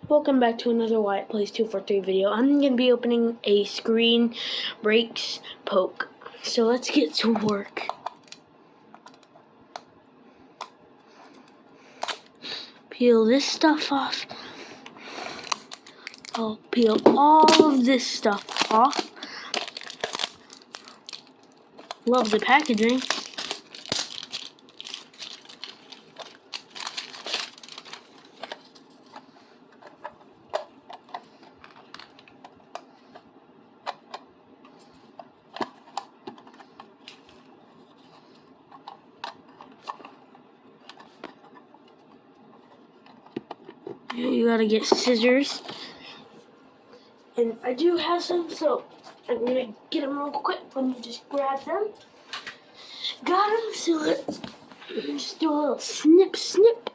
Welcome back to another Wyatt Plays 243 video. I'm going to be opening a Screen Breaks Poke. So let's get to work. Peel this stuff off. I'll peel all of this stuff off. Love the packaging. You gotta get scissors, and I do have some, so I'm gonna get them real quick. Let me just grab them. Got them, so let's just do a little snip, snip.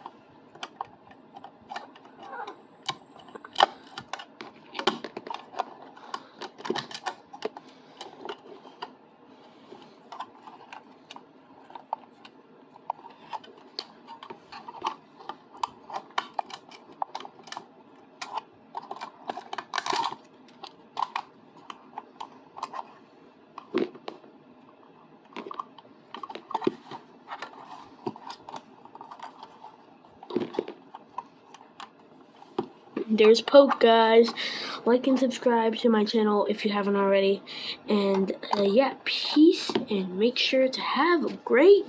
There's Poke, guys. Like and subscribe to my channel if you haven't already. And yeah, peace, and make sure to have a great